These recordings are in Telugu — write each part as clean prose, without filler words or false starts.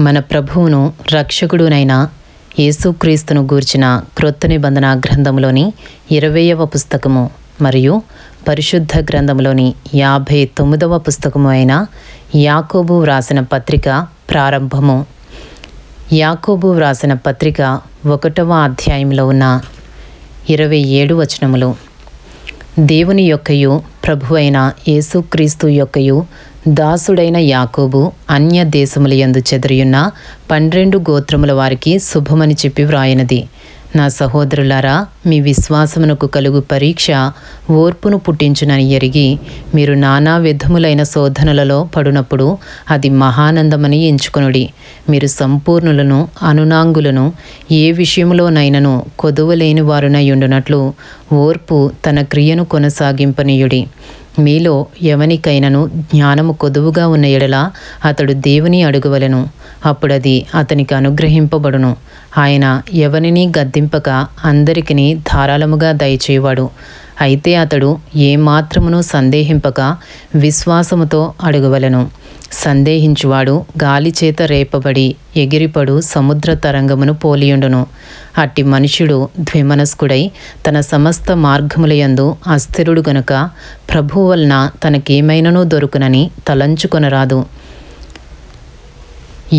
మన ప్రభువును రక్షకుడునైన యేసుక్రీస్తును గూర్చిన క్రొత్త నిబంధన గ్రంథంలోని 20వ పుస్తకము మరియు పరిశుద్ధ గ్రంథంలోని 59వ పుస్తకము అయిన యాకోబు వ్రాసిన పత్రిక ప్రారంభము. యాకోబు వ్రాసిన పత్రిక 1వ అధ్యాయంలో ఉన్న 27 వచనములు. దేవుని యొక్కయు ప్రభువైన యేసుక్రీస్తు యొక్కయు దాసుడైన యాకోబు అన్య దేశములయందు చెదరియున్న 12 గోత్రముల వారికి శుభమని చెప్పి వ్రాయనది. నా సహోదరులారా, మీ విశ్వాసమునకు కలుగు పరీక్ష ఓర్పును పుట్టించునని ఎరిగి మీరు నానా విధములైన శోధనలలో పడునప్పుడు అది మహానందమని ఎంచుకొనుడి. మీరు సంపూర్ణులను అనునాంగులను ఏ విషయములోనైనను కొదువలేని వారునై ఉండునట్లు ఓర్పు తన క్రియను కొనసాగింపనీయుడి. మీలో ఎవనికైనను జ్ఞానము కొదువుగా ఉన్న ఎడల అతడు దేవుని అడుగవలెను, అప్పుడది అతనికి అనుగ్రహింపబడును. ఆయన ఎవనిని గద్దింపక అందరికిని ధారాళముగా దయచేవాడు. అయితే అతడు ఏమాత్రమును సందేహింపక విశ్వాసముతో అడుగవలెను. సందేహించువాడు గాలిచేత రేపబడి ఎగిరిపడు సముద్ర తరంగమును పోలియుండును. అట్టి మనుష్యుడు ద్విమనస్కుడై తన సమస్త మార్గములయందు అస్థిరుడు గనుక ప్రభువు వలన తనకేమైనను దొరుకునని తలంచుకొనరాదు.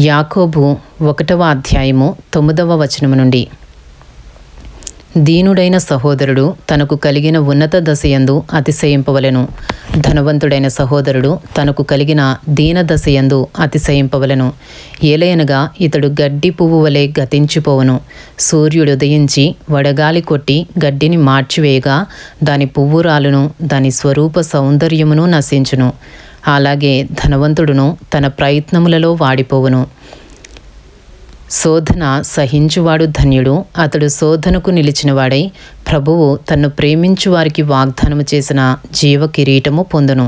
యాకోబు 1వ అధ్యాయము 9వ వచనము నుండి. దీనుడైన సహోదరుడు తనకు కలిగిన ఉన్నత దశయందు అతిశయింపవలెను. ధనవంతుడైన సహోదరుడు తనకు కలిగిన దీన దశయందు అతిశయింపవలెను. ఏలయనగా ఇతడు గడ్డి పువ్వు వలె గతించిపోవును. సూర్యుడు ఉదయించి వడగాలి కొట్టి గడ్డిని మార్చివేయగా దాని పువ్వు రాలును, దాని స్వరూప సౌందర్యమును నశించును. అలాగే ధనవంతుడును తన ప్రయత్నములలో వాడిపోవును. శోధన సహించువాడు ధన్యుడు. అతడు శోధనకు నిలిచినవాడై ప్రభువు తన్ను ప్రేమించు వారికి వాగ్దానము చేసిన జీవ కిరీటము పొందును.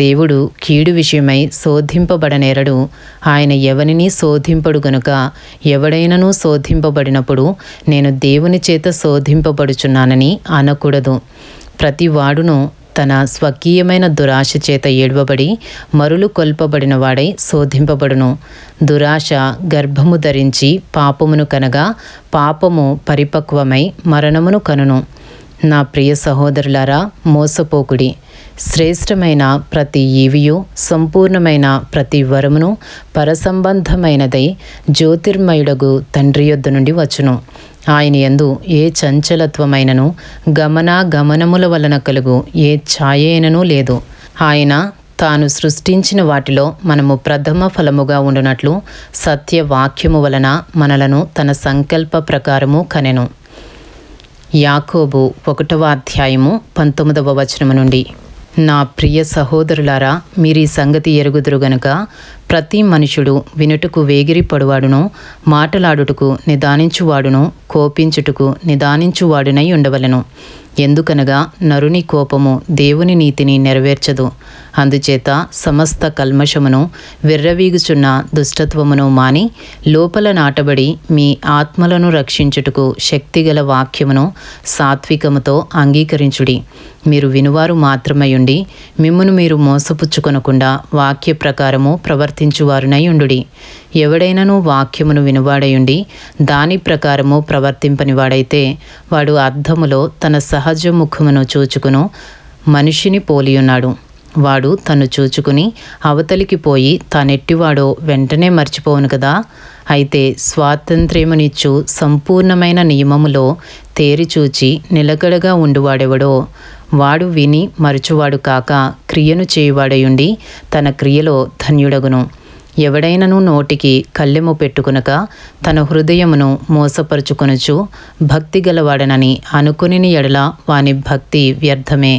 దేవుడు కీడు విషయమై శోధింపబడనేరడు. ఆయన ఎవనిని శోధింపడు గనుక ఎవడైనను శోధింపబడినప్పుడు నేను దేవుని చేత శోధింపబడుచున్నానని అనకూడదు. ప్రతి వాడును తన స్వకీయమైన దురాశ చేత ఏడ్వబడి మరులు కొల్పబడిన వాడై శోధింపబడును. దురాశ గర్భము ధరించి పాపమును కనగా పాపము పరిపక్వమై మరణమును కనును. నా ప్రియ సహోదరులారా, మోసపోకుడి. శ్రేష్టమైన ప్రతి ఈవియు సంపూర్ణమైన ప్రతి వరమును పరసంబంధమైనదై జ్యోతిర్మయుడగు తండ్రి యొద్ద నుండి వచ్చును. ఆయన యందు ఏ చంచలత్వమైనను గమనముల వలన కలుగు ఏ ఛాయైనను లేదు. ఆయన తాను సృష్టించిన వాటిలో మనము ప్రథమ ఫలముగా ఉండునట్లు సత్యవాక్యము వలన మనలను తన సంకల్ప ప్రకారము కనెను. యాకోబు 1వ అధ్యాయము 19వ వచనము నుండి. నా ప్రియ సహోదరులారా, మీరీ సంగతి ఎరుగుదురు గనుక ప్రతి మనుషుడు వినుటకు వేగిరి పడువాడును, మాటలాడుటకు నిదానించువాడును, కోపించుటకు నిదానించువాడునై ఉండవలెను. ఎందుకనగా నరుని కోపము దేవుని నీతిని నెరవేర్చదు. అందుచేత సమస్త కల్మషమును విర్రవీగుచున్న దుష్టత్వమును మాని లోపల నాటబడి మీ ఆత్మలను రక్షించుటకు శక్తిగల వాక్యమును సాత్వికముతో అంగీకరించుడి. మీరు వినువారు మాత్రమయుండి మిమ్మును మీరు మోసపుచ్చుకొనకుండా వాక్య ప్రకారము ప్రవర్తించువారునై ఉండుడి. ఎవడైనను వాక్యమును వినువాడయుండి దాని ప్రకారము ప్రవర్తింపనివాడైతే వాడు అద్దములో తన సహజ ముఖమును చూచుకును మనిషిని పోలియున్నాడు. వాడు తను చూచుకుని అవతలికి పోయి తానెట్టివాడో వెంటనే మర్చిపోవును కదా. అయితే స్వాతంత్ర్యమునిచ్చు సంపూర్ణమైన నియమములో తేరిచూచి నిలకడగా ఉండువాడెవడో వాడు విని మరచువాడు కాక క్రియను చేయువాడయుండి తన క్రియలో ధన్యుడగును. ఎవడైనను నోటికి కళ్ళెము పెట్టుకునక తన హృదయమును మోసపరుచుకొనుచు భక్తి గలవాడనని అనుకుని ఎడల వాని భక్తి వ్యర్థమే.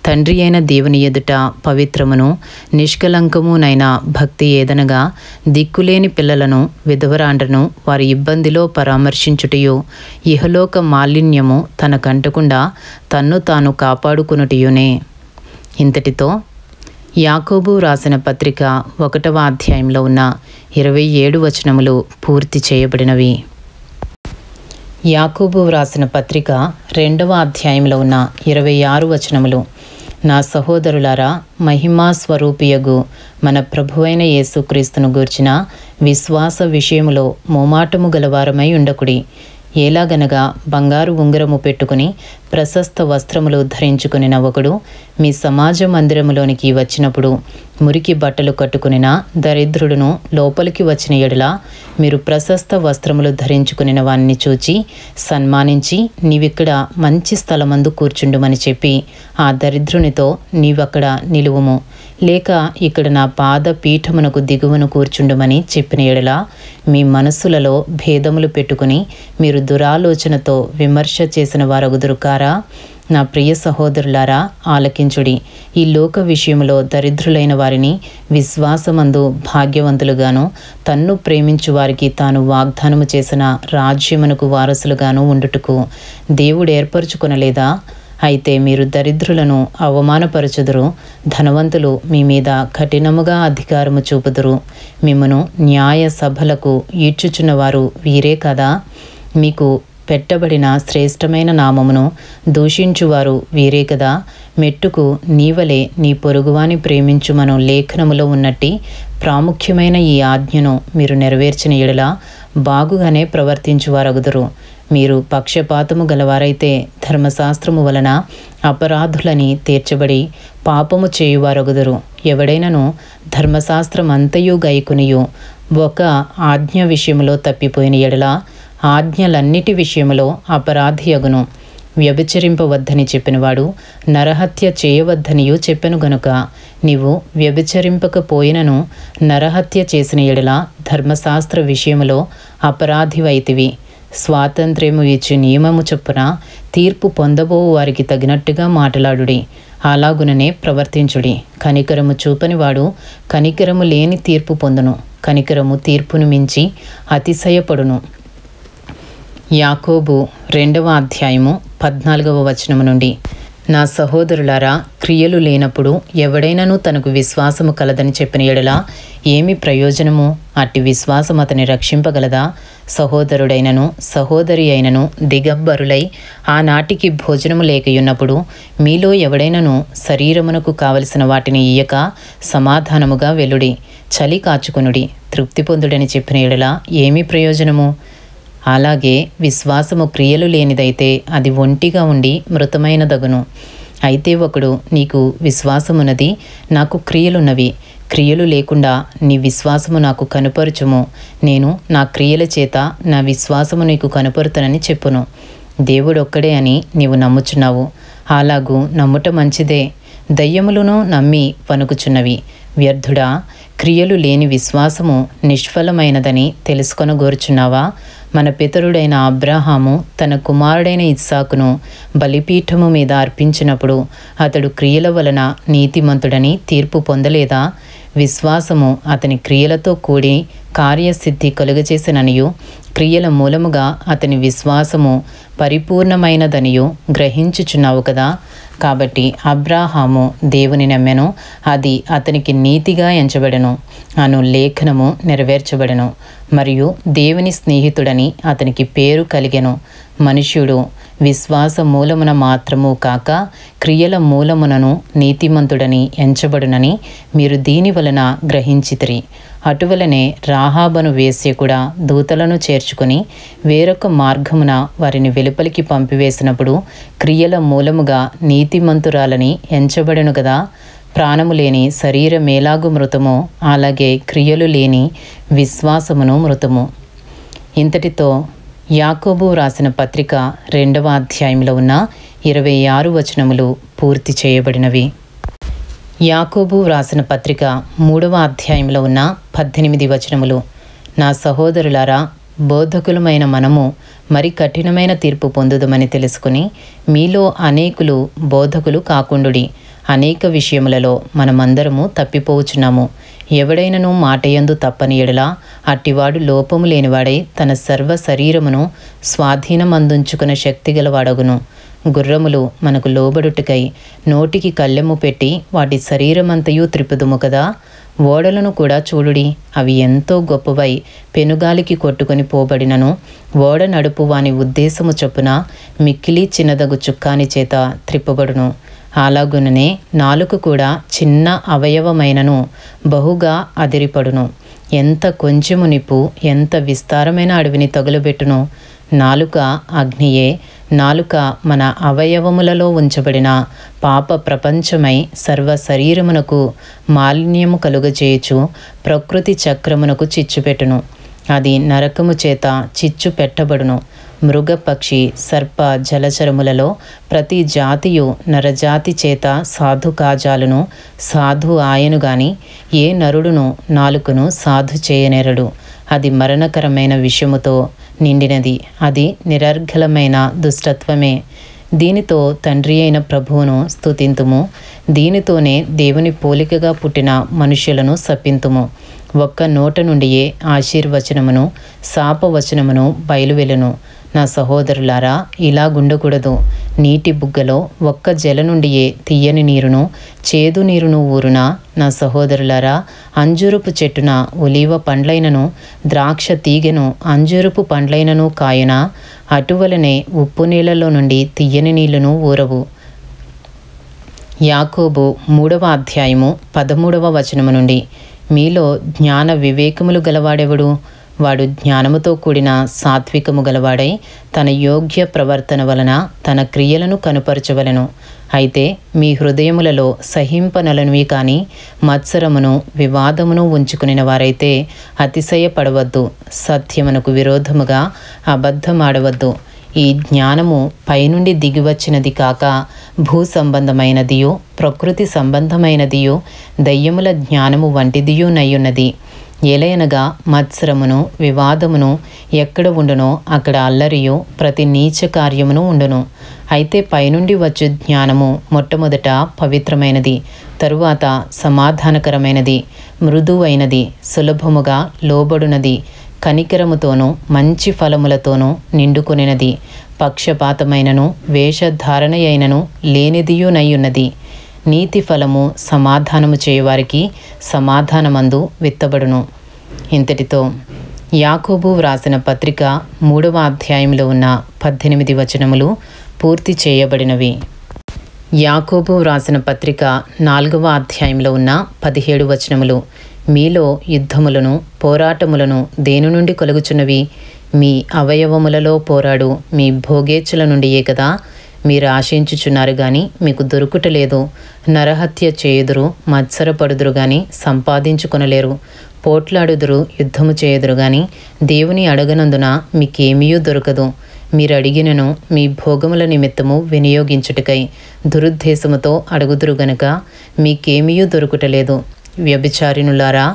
తండ్రి అయిన దేవుని ఎదుట పవిత్రమును నిష్కలంకమునైన భక్తి ఏదనగా దిక్కులేని పిల్లలను విధవరాండ్రను వారి ఇబ్బందిలో పరామర్శించుటయు ఇహలోక మాలిన్యము తనకంటకుండా తన్ను తాను కాపాడుకునుటయునే. ఇంతటితో యాకోబు రాసిన పత్రిక 1వ అధ్యాయంలో ఉన్న 27 వచనములు పూర్తి చేయబడినవి. యాకోబు వ్రాసిన పత్రిక 2వ అధ్యాయంలో ఉన్న 26 వచనములు. నా సహోదరులారా, మహిమా స్వరూపియగు మన ప్రభువైన యేసుక్రీస్తును గూర్చిన విశ్వాస విషయములో మోమాటము గలవారమై ఉండకుడి. ఎలాగనగా బంగారు ఉంగరము పెట్టుకుని ప్రశస్త వస్త్రములు ధరించుకుని ఒకడు మీ సమాజ మందిరములోనికి వచ్చినప్పుడు మురికి బట్టలు కట్టుకునిన దరిద్రుడును లోపలికి వచ్చిన ఎడల మీరు ప్రశస్త వస్త్రములు ధరించుకునిన వాణ్ణి చూచి సన్మానించి, నీవిక్కడ మంచి స్థలమందు కూర్చుండుమని చెప్పి ఆ దరిద్రునితో, నీవక్కడ నిలువుము, లేక ఇక్కడ నా పాద పీఠమునకు దిగువను కూర్చుండుమని చెప్పిన ఎడల మీ మనస్సులలో భేదములు పెట్టుకుని మీరు దురాలోచనతో విమర్శ చేసిన వారగుదురు కారా? నా ప్రియ సహోదరులారా, ఆలకించుడి. ఈ లోక విషయంలో దరిద్రులైన వారిని విశ్వాసమందు భాగ్యవంతులుగాను, తన్ను ప్రేమించు వారికి తాను వాగ్దానము చేసిన రాజ్యమునకు వారసులుగాను ఉండుటకు దేవుడు ఏర్పరచుకొనలేదా? అయితే మీరు దరిద్రులను అవమానపరచుదురు, ధనవంతులు మీ మీద కఠినముగా అధికారము చూపుదురు. మిమ్మను న్యాయ సభలకు ఈడ్చుచున్నవారు వీరే కదా? మీకు పెట్టబడిన శ్రేష్టమైన నామమును దూషించువారు వీరే కదా? మెట్టుకు నీవలే నీ పొరుగువాని ప్రేమించుమను లేఖనములో ఉన్నట్టి ప్రాముఖ్యమైన ఈ ఆజ్ఞను మీరు నెరవేర్చిన ఎడల బాగుగానే ప్రవర్తించువారగుదురు. మీరు పక్షపాతము గలవారైతే ధర్మశాస్త్రము వలన అపరాధులని తీర్చబడి పాపము చేయువారగుదురు. ఎవడైనను ధర్మశాస్త్రమంతయు గైకునియు ఒక ఆజ్ఞ విషయంలో తప్పిపోయిన ఎడల ఆజ్ఞలన్నిటి విషయంలో అపరాధియగును. వ్యభిచరింపవద్దని చెప్పినవాడు నరహత్య చేయవద్దనియు చెప్పెను గనుక నీవు వ్యభిచరింపకపోయినను నరహత్య చేసిన ఎడల ధర్మశాస్త్ర విషయములో అపరాధివైతివి. స్వాతంత్ర్యము ఇచ్చి నియమము చొప్పున తీర్పు పొందబో వారికి తగినట్టుగా మాట్లాడుడి, అలాగుననే ప్రవర్తించుడి. కనికరము చూపనివాడు కనికరము లేని తీర్పు పొందును, కనికరము తీర్పును మించి అతిశయపడును. యాకోబు 2వ అధ్యాయము 14వ వచనము నుండి. నా సహోదరులారా, క్రియలు లేనప్పుడు ఎవడైనను తనకు విశ్వాసము కలదని చెప్పిన ఎడల ఏమి ప్రయోజనము? అట్టి విశ్వాసం అతని రక్షింపగలదా? సహోదరుడైనను సహోదరి అయినను దిగంబరులై ఆనాటికి భోజనము లేకయున్నప్పుడు మీలో ఎవడైనను శరీరమునకు కావలసిన వాటిని ఇయ్యక సమాధానముగా వెలుడి, చలి కాచుకొనుడి, తృప్తి పొందుడని చెప్పిన ఎడల ఏమి ప్రయోజనము? అలాగే విశ్వాసము క్రియలు లేనిదైతే అది ఒంటిగా ఉండి మృతమైనదగును. అయితే ఒకడు, నీకు విశ్వాసమున్నది, నాకు క్రియలున్నవి, క్రియలు లేకుండా నీ విశ్వాసము నాకు కనుపరుచుము, నేను నా క్రియల చేత నా విశ్వాసము నీకు కనుపరుతనని చెప్పును. దేవుడొక్కడే అని నీవు నమ్ముచున్నావు, అలాగూ నమ్ముట మంచిదే. దయ్యములను నమ్మి పనుకుచున్నవి. వ్యర్థుడా, క్రియలు లేని విశ్వాసము నిష్ఫలమైనదని తెలుసుకొనగోరుచున్నావా? మన పితరుడైన అబ్రాహాము తన కుమారుడైన ఇస్సాకును బలిపీఠము మీద అర్పించినప్పుడు అతడు క్రియల వలన నీతిమంతుడని తీర్పు పొందలేదా? విశ్వాసము అతని క్రియలతో కూడి కార్యసిద్ధి కలుగచేసిననియు, క్రియల మూలముగా అతని విశ్వాసము పరిపూర్ణమైనదనియు గ్రహించుచున్నావు కదా. కాబట్టి అబ్రాహాము దేవుని నమ్మెను, అది అతనికి నీతిగా ఎంచబడెను అను లేఖనము నెరవేర్చబడెను, మరియు దేవుని స్నేహితుడని అతనికి పేరు కలిగెను. మనుష్యుడు విశ్వాస మూలమున మాత్రము కాక క్రియల మూలమునను నీతిమంతుడని ఎంచబడునని మీరు దీని వలన గ్రహించితిరి. అటువలనే రాహాబను వేశ్య కూడా దూతలను చేర్చుకుని వేరొక మార్గమున వారిని వెలుపలికి పంపివేసినప్పుడు క్రియల మూలముగా నీతిమంతురాలని ఎంచబడెను గదా. ప్రాణము లేని శరీరమేలాగు మృతమో అలాగే క్రియలు లేని విశ్వాసమును మృతము. ఇంతటితో యాకోబు రాసిన పత్రిక 2వ అధ్యాయంలో ఉన్న 26 వచనములు పూర్తి చేయబడినవి. యాకోబు రాసిన పత్రిక 3వ అధ్యాయంలో ఉన్న 18 వచనములు. నా సహోదరులారా, బోధకులమైన మనము మరి కఠినమైన తీర్పు పొందుదమని తెలుసుకుని మీలో అనేకులు బోధకులు కాకుండుడి. అనేక విషయములలో మనమందరము తప్పిపోవచ్చున్నాము. ఎవడైనను మాటయందు తప్పని ఎడల అట్టివాడు లోపము లేనివాడై తన సర్వ శరీరమును స్వాధీనమందుంచుకున్న శక్తి గలవాడగును. గుర్రములు మనకు లోబడుటకై నోటికి కళ్ళెము పెట్టి వాటి శరీరమంతయు త్రిప్పుదుము కదా. ఓడలను కూడా చూడుడి, అవి ఎంతో గొప్పవై పెనుగాలికి కొట్టుకొని పోబడినను ఓడ నడుపు వాని ఉద్దేశము చొప్పున మిక్కిలి చిన్నదగు చుక్కాని చేత త్రిప్పబడును. అలాగుననే నాలుక కూడా చిన్న అవయవమైనను బహుగా అదిరిపడును. ఎంత కొంచెము నిప్పు ఎంత విస్తారమైన అడవిని తగులబెట్టును. నాలుక అగ్నియే. నాలుక మన అవయవములలో ఉంచబడిన పాప ప్రపంచమై సర్వ శరీరమునకు మాలిన్యము కలుగజేయచు ప్రకృతి చక్రమునకు చిచ్చుపెట్టును. అది నరకము చేత చిచ్చు పెట్టబడును. మృగపక్షి సర్ప జలచరములలో ప్రతి జాతియు నరజాతి చేత సాధు కాజాలను సాధు ఆయను గాని ఏ నరుడును నాలుకను సాధు చేయనేరడు. అది మరణకరమైన విషయముతో నిండినది. అది నిరర్ఘలమైన దుష్టత్వమే. దీనితో తండ్రి అయిన ప్రభువును స్తుతింతుము. దీనితోనే దేవుని పోలికగా పుట్టిన మనుష్యులను శపింతుము. ఒక్క నోట నుండియే ఆశీర్వచనమును శాపవచనమును బయలువెలును. నా సహోదరులారా, ఇలాగుండకూడదు. నీటి బుగ్గలో ఒక్క జల నుండియే తీయని నీరును చేదు నీరును ఊరునా? నా సహోదరులారా, అంజూరపు చెట్టున ఒలీవ పండ్లైనను ద్రాక్ష తీగెను అంజూరపు పండ్లైనను కాయునా? అటువలనే ఉప్పు నీళ్లలో నుండి తీయని నీళ్లను ఊరవు. యాకోబు 3వ అధ్యాయము 13వ వచనము నుండి. మీలో జ్ఞాన వివేకములు గలవాడెవడు? వాడు జ్ఞానముతో కూడిన సాత్వికము గలవాడై తన యోగ్య ప్రవర్తన వలన తన క్రియలను కనుపరచవలెను. అయితే మీ హృదయములలో సహింపనలనివి కానీ మత్సరమును వివాదమును ఉంచుకుని వారైతే అతిశయపడవద్దు. సత్యమునకు విరోధముగా అబద్ధమాడవద్దు. ఈ జ్ఞానము పైనుండి దిగివచ్చినది కాక భూ సంబంధమైనదియో ప్రకృతి సంబంధమైనదియో దయ్యముల జ్ఞానము వంటిదియో నయ్యున్నది. ఏలయనగా మత్సరమును వివాదమును ఎక్కడ ఉండునో అక్కడ అల్లరియో ప్రతి నీచ కార్యమును ఉండును. అయితే పైనుండి వచ్చు జ్ఞానము మొట్టమొదట పవిత్రమైనది, తరువాత సమాధానకరమైనది, మృదువైనది, సులభముగా లోబడునది, కనికరముతోనూ మంచి ఫలములతోనూ నిండుకొనినది, పక్షపాతమైనను వేషధారణయైనను లేనిదియు నయ్యున్నది. నీతి ఫలము సమాధానము చేయువారికి సమాధానమందు విత్తబడును. ఇంతటితో యాకోబు వ్రాసిన పత్రిక 3వ అధ్యాయంలో ఉన్న 18 వచనములు పూర్తి చేయబడినవి. యాకోబు వ్రాసిన పత్రిక 4వ అధ్యాయంలో ఉన్న 17 వచనములు. మీలో యుద్ధములను పోరాటములను దేని నుండి కలుగుచున్నవి? మీ అవయవములలో పోరాడు మీ భోగేచ్ఛల నుండియే కదా. మీరు ఆశించుచున్నారు గాని మీకు దొరుకుటలేదు. నరహత్య చేయుదురు, మత్సరపడుదురు గాని సంపాదించుకొనలేరు. పోట్లాడుదురు, యుద్ధము చేయుదురు గాని దేవుని అడగనందున మీకేమీయూ దొరకదు. మీరు అడిగినను మీ భోగముల నిమిత్తము వినియోగించుటకై దురుద్దేశముతో అడుగుదురు గనుక మీకేమీయూ దొరుకుటలేదు. వ్యభిచారిణులారా,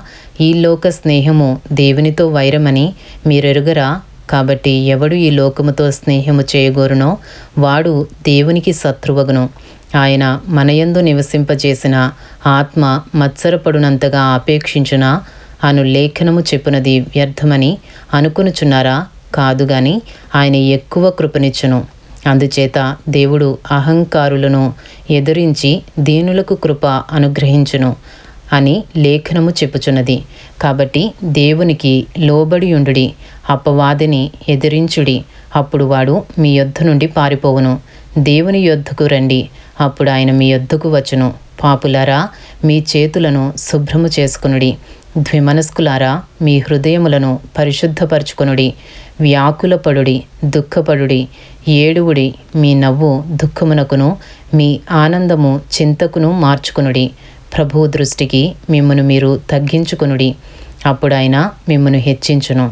ఈ లోక స్నేహము దేవునితో వైరమని మీరెరుగరా? కాబట్టి ఎవడు ఈ లోకముతో స్నేహము చేయగోరునో వాడు దేవునికి శత్రువగును. ఆయన మనయందు నివసింపజేసిన ఆత్మ మత్సరపడునంతగా ఆపేక్షించునా అను లేఖనము చెప్పునది వ్యర్థమని అనుకొనుచున్నారా? కాదు గాని ఆయన ఎక్కువ కృపనిచ్చును. అందుచేత దేవుడు అహంకారులను ఎదిరించి దీనులకు కృప అనుగ్రహించును అని లేఖనము చెప్పుచున్నది. కాబట్టి దేవునికి లోబడియుండుడి, అపవాదిని ఎదిరించుడి, అప్పుడు వాడు మీ యొద్ద నుండి పారిపోవును. దేవుని యొద్దకు రండి, అప్పుడు ఆయన మీ యొద్దకు వచ్చును. పాపులారా, మీ చేతులను శుభ్రము చేసుకునుడి. ద్విమనస్కులారా, మీ హృదయములను పరిశుద్ధపరచుకొనుడి. వ్యాకులపడుడి, దుఃఖపడుడి, ఏడువుడి. మీ నవ్వు దుఃఖమునకును మీ ఆనందము చింతకును మార్చుకొనుడి. ప్రభువు దృష్టికి మిమ్మును మీరు తగ్గించుకొనుడి, అప్పుడు ఆయన మిమ్మును హెచ్చించును.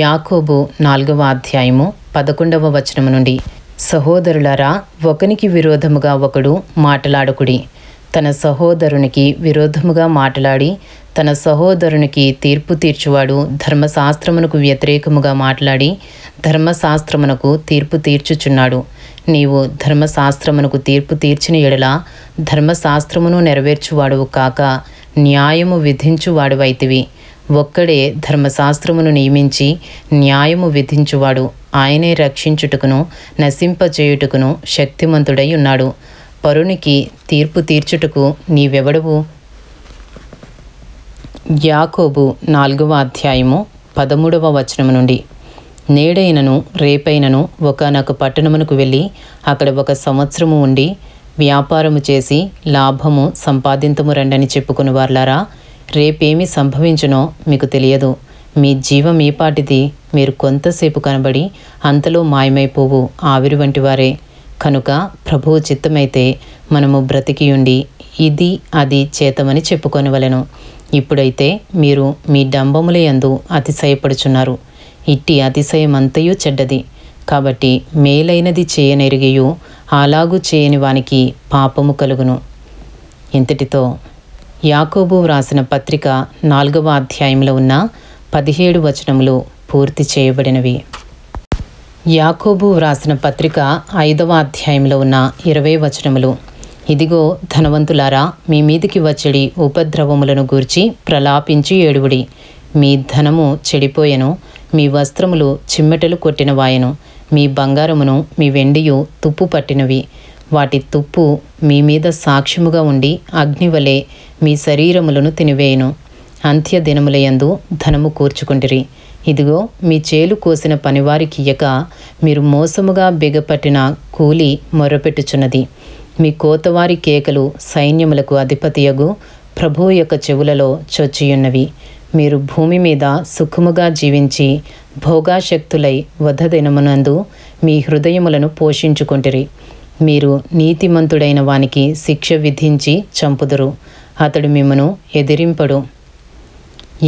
యాకోబు 4వ అధ్యాయము 11వ వచనము నుండి. సహోదరులారా, ఒకనికి విరోధముగా ఒకడు మాటలాడకుడి. తన సహోదరునికి విరోధముగా మాట్లాడి తన సహోదరునికి తీర్పు తీర్చువాడు ధర్మశాస్త్రమునకు వ్యతిరేకముగా మాట్లాడి ధర్మశాస్త్రమునకు తీర్పు తీర్చుచున్నాడు. నీవు ధర్మశాస్త్రమునకు తీర్పు తీర్చిన ఎడల ధర్మశాస్త్రమును నెరవేర్చువాడువు కాక న్యాయము విధించువాడువైతివి. ఒక్కడే ధర్మశాస్త్రమును నియమించి న్యాయము విధించువాడు. ఆయనే రక్షించుటకును నశింపజేయుటకును శక్తిమంతుడై ఉన్నాడు. పరునికి తీర్పు తీర్చుటకు నీవెవడవు? యాకోబు 4వ అధ్యాయము 13వ వచనము నుండి. నేడైనను రేపైనను ఒకానొక పట్టణమునకు వెళ్ళి అక్కడ 1 సంవత్సరము ఉండి వ్యాపారము చేసి లాభము సంపాదింతుము రండని చెప్పుకుని వార్లారా, రేపేమి సంభవించునో మీకు తెలియదు. మీ జీవం ఏపాటిది? మీరు కొంతసేపు కనబడి అంతలో మాయమైపోవు ఆవిరి వంటి వారే. కనుక ప్రభువు చిత్తమైతే మనము బ్రతికియుండి ఇది అది చేతమని చెప్పుకొనవలెను. ఇప్పుడైతే మీరు మీ డంబముల యందు అతిశయపడుచున్నారు. ఇట్టి అతిశయమంతయు చెడ్డది. కాబట్టి మేలైనది చేయనెరిగియు అలాగూ చేయని వానికి పాపము కలుగును. ఇంతటితో యాకోబు వ్రాసిన పత్రిక 4వ అధ్యాయంలో ఉన్న 17 వచనములు పూర్తి చేయబడినవి. యాకోబు వ్రాసిన పత్రిక 5వ అధ్యాయంలో ఉన్న 20 వచనములు. ఇదిగో ధనవంతులారా, మీ మీదికి వచ్చడి ఉపద్రవములను గూర్చి ప్రలాపించి ఏడువుడి. మీ ధనము చెడిపోయెను, మీ వస్త్రములు చిమ్మెటలు కొట్టినవాయెను, మీ బంగారమును మీ వెండియు తుప్పు పట్టినవి. వాటి తుప్పు మీ మీద సాక్ష్యముగా ఉండి అగ్నివలే మీ శరీరములను తినివేయును. అంత్య దినములయందు ధనము కూర్చుకుంటిరి. ఇదిగో మీ చేలు కోసిన పనివారికి ఇయ్యక మీరు మోసముగా బిగపట్టిన కూలి మొర్రపెట్టుచున్నది. మీ కోతవారి కేకలు సైన్యములకు అధిపతియగు ప్రభువు యొక్క చెవులలో చొచ్చియున్నవి. మీరు భూమి మీద సుఖముగా జీవించి భోగాశక్తులై వధ దినమునందు మీ హృదయములను పోషించుకొంటిరి. మీరు నీతిమంతుడైన వానికి శిక్ష విధించి చంపుదురు, అతడు మిమ్మను ఎదిరింపడు.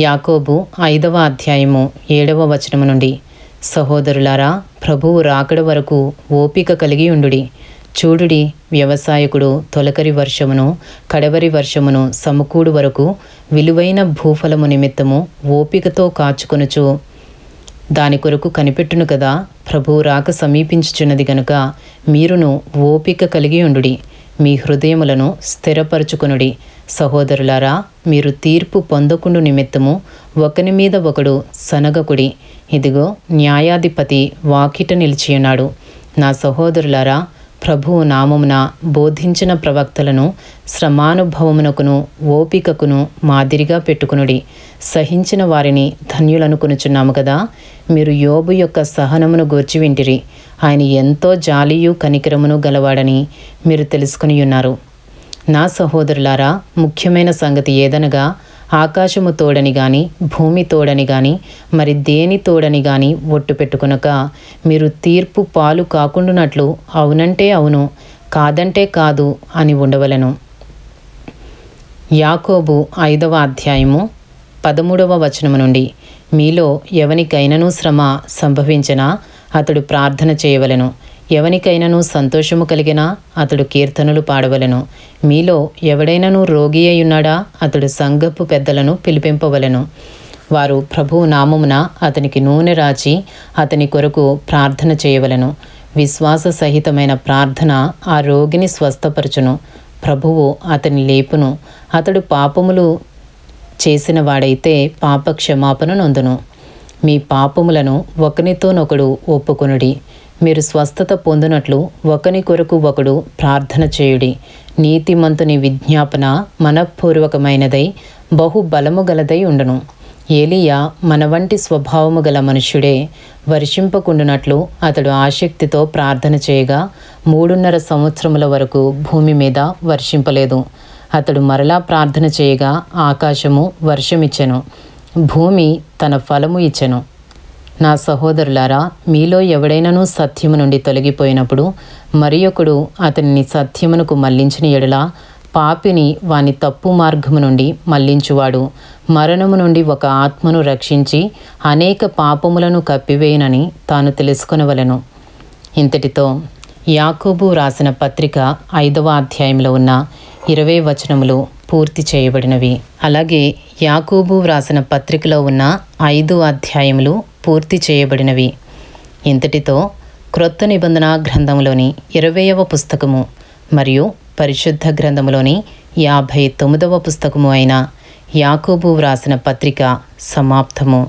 యాకోబు 5వ అధ్యాయము 7వ వచనము నుండి. సహోదరులారా, ప్రభువు రాకడ వరకు ఓపిక కలిగి ఉండుడి. చూడుడి, వ్యవసాయకుడు తొలకరి వర్షమును కడవరి వర్షమును సమకూడు వరకు విలువైన భూఫలము నిమిత్తము ఓపికతో కాచుకొనుచు దాని కొరకు కనిపెట్టును కదా. ప్రభువు రాక సమీపించుచున్నది గనుక మీరును ఓపిక కలిగి ఉండుడి. మీ హృదయములను స్థిరపరచుకొనుడి. సహోదరులారా, మీరు తీర్పు పొందకుండు నిమిత్తము ఒకని మీద ఒకడు సనగకుడి. ఇదిగో న్యాయాధిపతి వాకిట నిలిచియున్నాడు. నా సహోదరులారా, ప్రభువు నామమున బోధించిన ప్రవక్తలను శ్రమానుభవమునకును ఓపికకును మాదిరిగా పెట్టుకునుడి. సహించిన వారిని ధన్యులనుకొనుచున్నాము కదా. మీరు యోబు యొక్క సహనమును గూర్చి వింటిరి. ఆయన ఎంతో జాలియు కనికరమును గలవాడని మీరు తెలుసుకుని ఉన్నారు. నా సహోదరులారా, ముఖ్యమైన సంగతి ఏదనగా ఆకాశము తోడని గాని భూమి తోడని గాని మరి దేని తోడని గాని ఒట్టు పెట్టుకొనక మీరు తీర్పు పాలు కాకుండానట్లు అవునంటే అవును, కాదంటే కాదు అని ఉండవలెను. యాకోబు 5వ అధ్యాయము 13వ వచనము నుండి. మీలో ఎవనికైనను శ్రమ సంభవించినా అతడు ప్రార్థన చేయవలెను. ఎవనికైనను సంతోషము కలిగినా అతడు కీర్తనలు పాడవలెను. మీలో ఎవడైనను రోగి అయ్యున్నాడా అతడు సంఘపు పెద్దలను పిలిపింపవలెను. వారు ప్రభువు నామమున అతనికి నూనె రాచి అతని కొరకు ప్రార్థన చేయవలెను. విశ్వాస సహితమైన ప్రార్థన ఆ రోగిని స్వస్థపరచును. ప్రభువు అతని లేపును. అతడు పాపములు చేసిన వాడైతే పాపక్షమాపణ నొందును. మీ పాపములను ఒకనితోనొకడు ఒప్పుకొనుడి. మీరు స్వస్థత పొందినట్లు ఒకని కొరకు ఒకడు ప్రార్థన చేయుడి. నీతిమంతుని విజ్ఞాపన మనఃపూర్వకమైనదై బహు బలము గలదై ఉండును. ఏలియా మన వంటి స్వభావము గల మనుష్యుడే. వర్షింపకుండునట్లు అతడు ఆసక్తితో ప్రార్థన చేయగా 3.5 సంవత్సరముల వరకు భూమి మీద వర్షింపలేదు. అతడు మరలా ప్రార్థన చేయగా ఆకాశము వర్షమిచ్చెను, భూమి తన ఫలము ఇచ్చెను. నా సహోదరులారా, మీలో ఎవడైనను సత్యము నుండి తొలగిపోయినప్పుడు మరి ఒకడు అతనిని సత్యమునకు మళ్లించిన ఎడల పాపిని వాని తప్పు మార్గము నుండి మళ్లించువాడు మరణము నుండి ఒక ఆత్మను రక్షించి అనేక పాపములను కప్పివేయనని తాను తెలుసుకొనవలెను. ఇంతటితో యాకోబు రాసిన పత్రిక 5వ అధ్యాయంలో ఉన్న 20 వచనములు పూర్తి చేయబడినవి. అలాగే యాకోబు వ్రాసిన పత్రికలో ఉన్న 5 అధ్యాయములు పూర్తి చేయబడినవి. ఇంతటితో క్రొత్త నిబంధన గ్రంథంలోని 20వ పుస్తకము మరియు పరిశుద్ధ గ్రంథములోని 59వ పుస్తకము అయిన యాకోబు వ్రాసిన పత్రిక సమాప్తము.